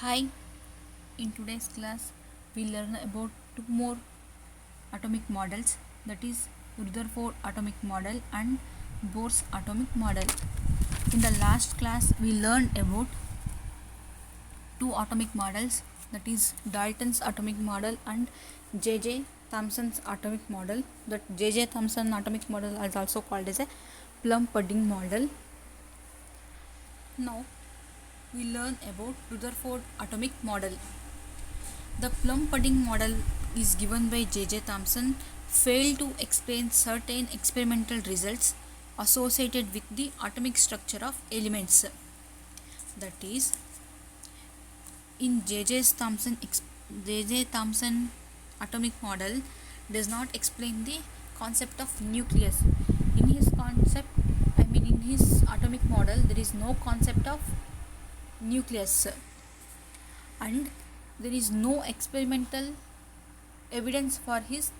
Hi, in today's class we learn about two more atomic models, that is Rutherford atomic model and Bohr's atomic model. In the last class we learned about two atomic models, that is Dalton's atomic model and J.J. Thomson's atomic model. That J.J. Thomson atomic model is also called as a plum pudding model. Now we learn about Rutherford atomic model. The plum pudding model is given by J.J. Thomson failed to explain certain experimental results associated with the atomic structure of elements. That is, in J.J. Thomson atomic model does not explain the concept of nucleus. In his atomic model, there is no concept of nucleus, and there is no experimental evidence for his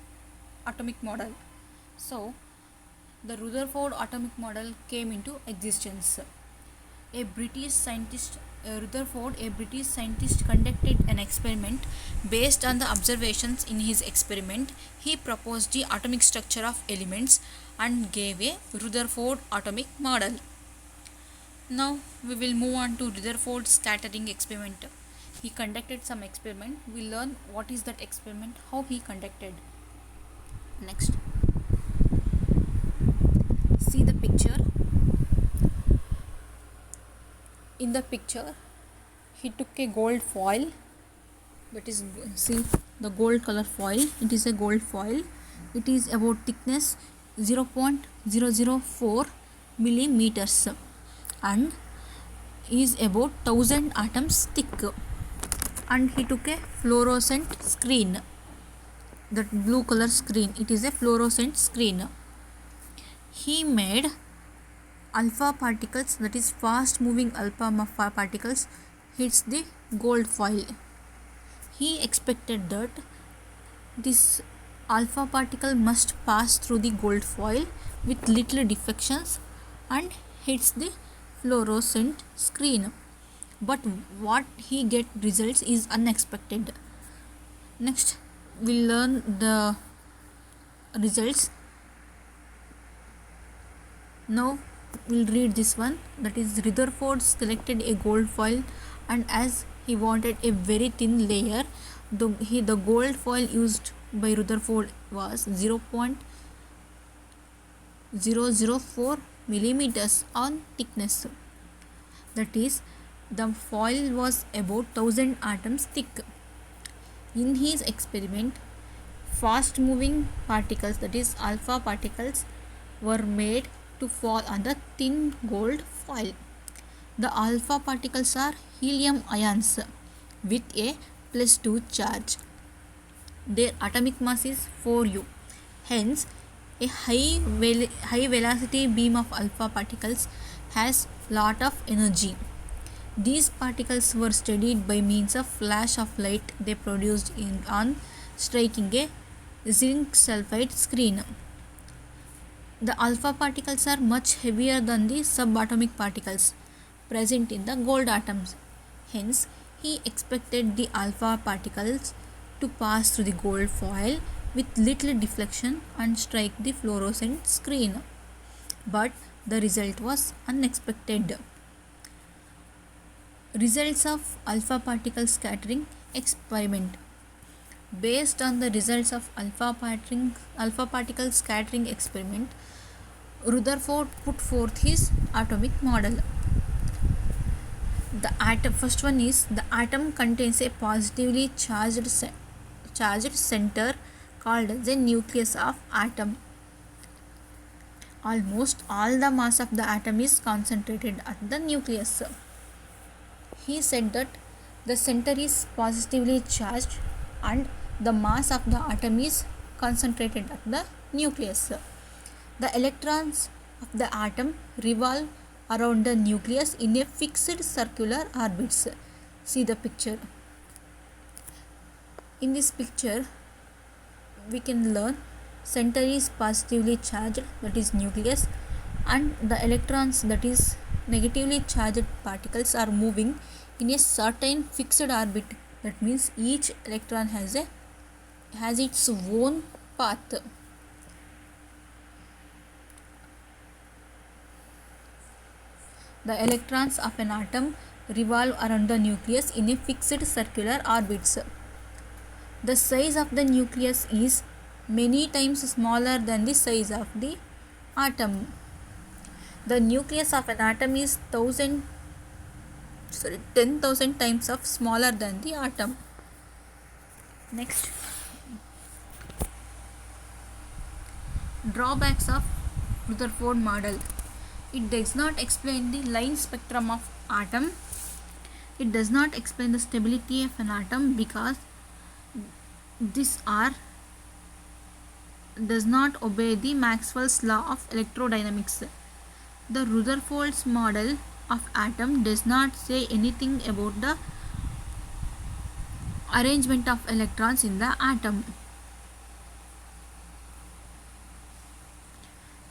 atomic model. So the Rutherford atomic model came into existence. Rutherford, a British scientist, conducted an experiment. Based on the observations in his experiment, he proposed the atomic structure of elements and gave a Rutherford atomic model. Now we will move on to Rutherford scattering experiment. He conducted some experiment. We learn what is that experiment, how he conducted. Next, see the picture. In the picture, he took a gold foil. That is, see the gold color foil. It is a gold foil. It is about thickness 0.004 millimeters and is about 1000 atoms thick. And he took a fluorescent screen, that blue color screen. It is a fluorescent screen. He made alpha particles, that is fast moving alpha particles, hits the gold foil. He expected that this alpha particle must pass through the gold foil with little deflections and hits the fluorescent screen. But what he get results is unexpected. Next, we'll learn the results. Now we'll read this one. That is, Rutherford selected a gold foil, and as he wanted a very thin layer, the gold foil used by Rutherford was 0.004 millimeters on thickness. That is, the foil was about 1000 atoms thick. In his experiment, fast moving particles, that is alpha particles, were made to fall on the thin gold foil. The alpha particles are helium ions with a +2 charge. Their atomic mass is 4U. Hence, a high velocity beam of alpha particles has lot of energy. These particles were studied by means of flash of light they produced on striking a zinc sulfide screen. The alpha particles are much heavier than the subatomic particles present in the gold atoms. Hence, he expected the alpha particles to pass through the gold foil with little deflection and strike the fluorescent screen. But the result was unexpected. Results of alpha particle scattering experiment. Based on the results of alpha particle scattering experiment, Rutherford put forth his atomic model. First one is, the atom contains a positively charged center called the nucleus of atom. Almost all the mass of the atom is concentrated at the nucleus. He said that the center is positively charged and the mass of the atom is concentrated at the nucleus. The electrons of the atom revolve around the nucleus in a fixed circular orbits. See the picture. In this picture, we can learn center is positively charged, that is nucleus, and the electrons, that is negatively charged particles, are moving in a certain fixed orbit. That means each electron has its own path. The electrons of an atom revolve around the nucleus in a fixed circular orbits. The size of the nucleus is many times smaller than the size of the atom. The nucleus of an atom is 10,000 times of smaller than the atom. Next, drawbacks of Rutherford model. It does not explain the line spectrum of atom. It does not explain the stability of an atom because this R does not obey the Maxwell's law of electrodynamics. The Rutherford's model of atom does not say anything about the arrangement of electrons in the atom.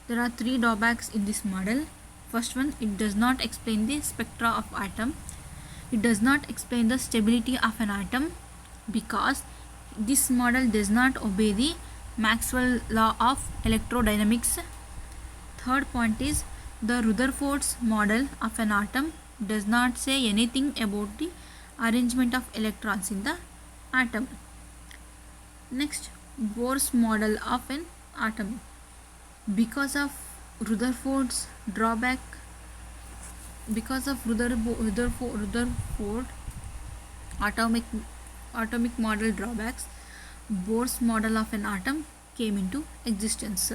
There are 3 drawbacks in this model. First one, it does not explain the spectra of atom. It does not explain the stability of an atom because this model does not obey the Maxwell law of electrodynamics. Third point is, the Rutherford's model of an atom does not say anything about the arrangement of electrons in the atom. Next, Bohr's model of an atom. Because of Rutherford's drawback, because of Rutherford atomic model drawbacks, Bohr's model of an atom came into existence.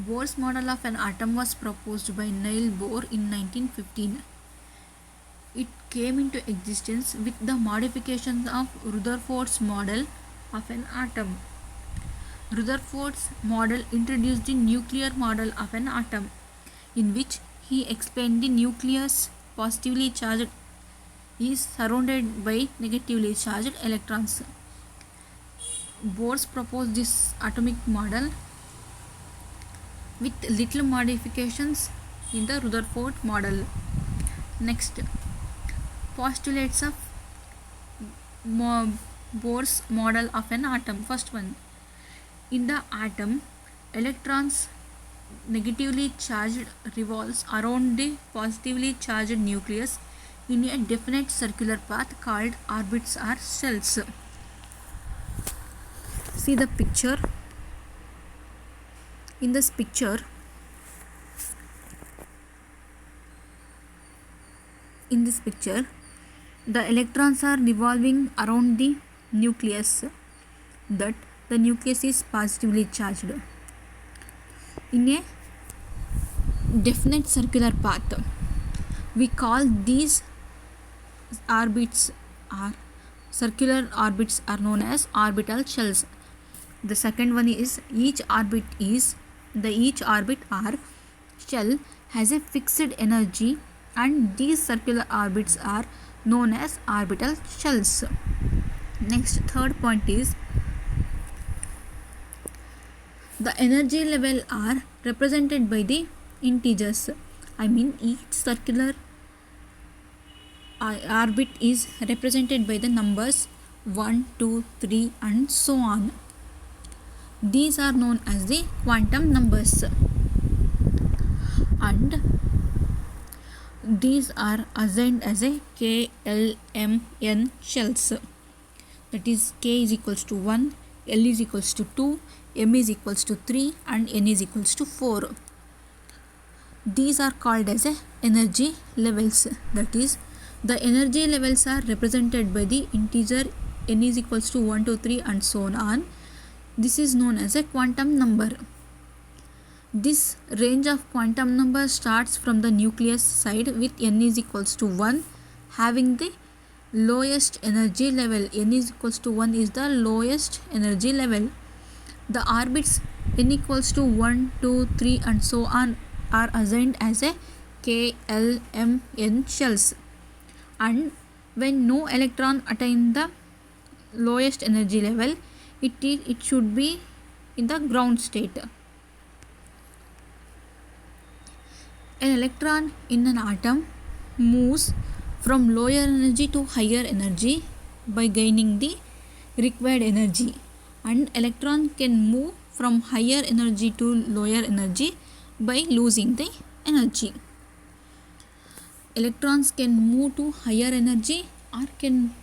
Bohr's model of an atom was proposed by Niels Bohr in 1915. It came into existence with the modifications of Rutherford's model of an atom. Rutherford's model introduced the nuclear model of an atom, in which he explained the nucleus positively charged is surrounded by negatively charged electrons. Bohr proposed this atomic model with little modifications in the Rutherford model. Next, postulates of Bohr's model of an atom. First one, in the atom, electrons negatively charged revolves around the positively charged nucleus in a definite circular path called orbits or shells. See the picture. In this picture, the electrons are revolving around the nucleus, that the nucleus is positively charged in a definite circular path. We call these orbits or circular orbits are known as orbital shells. The second one is each orbit or shell has a fixed energy, and these circular orbits are known as orbital shells. Next, third point is the energy level are represented by the integers. Each circular orbit is represented by the numbers 1, 2, 3 and so on. These are known as the quantum numbers, and these are assigned as a K, L, M, N shells. That is, K is equals to 1, L is equals to 2, M is equals to 3 and N is equals to 4. These are called as energy levels. That is, the energy levels are represented by the integer N is equals to 1, 2, 3 and so on. This is known as a quantum number. This range of quantum numbers starts from the nucleus side with N is equals to 1 having the lowest energy level. N is equals to 1 is the lowest energy level. The orbits N equals to 1, 2, 3 and so on are assigned as a K, L, M, N shells, and when no electron attain the lowest energy level, it should be in the ground state. An electron in an atom moves from lower energy to higher energy by gaining the required energy, and electron can move from higher energy to lower energy by losing the energy. Electrons can move to higher energy or can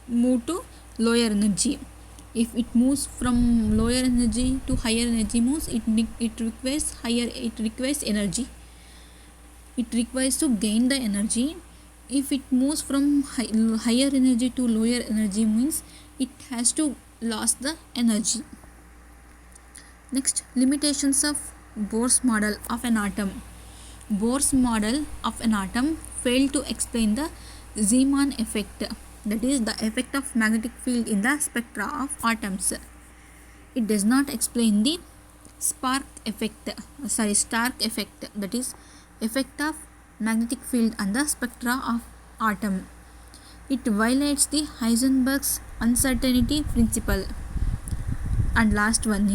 move to lower energy. If it moves from lower energy to higher energy moves, it requires energy. It requires to gain the energy. If it moves from higher energy to lower energy means it has to lose the energy. Next, limitations of Bohr's model of an atom. Bohr's model of an atom failed to explain the Zeeman effect, that is the effect of magnetic field in the spectra of atoms. It does not explain the Stark effect, that is effect of magnetic field on the spectra of atom. It violates the Heisenberg's uncertainty principle. And last one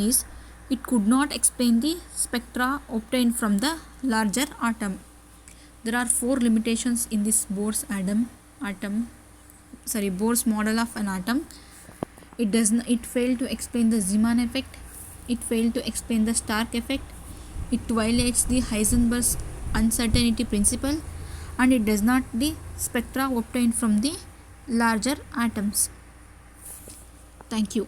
is it could not explain the spectra obtained from the larger atom. There are 4 limitations in this Bohr's model of an atom. It failed to explain the Zeeman effect. It failed to explain the Stark effect. It violates the Heisenberg's uncertainty principle, and it does not the spectra obtained from the larger atoms. Thank you.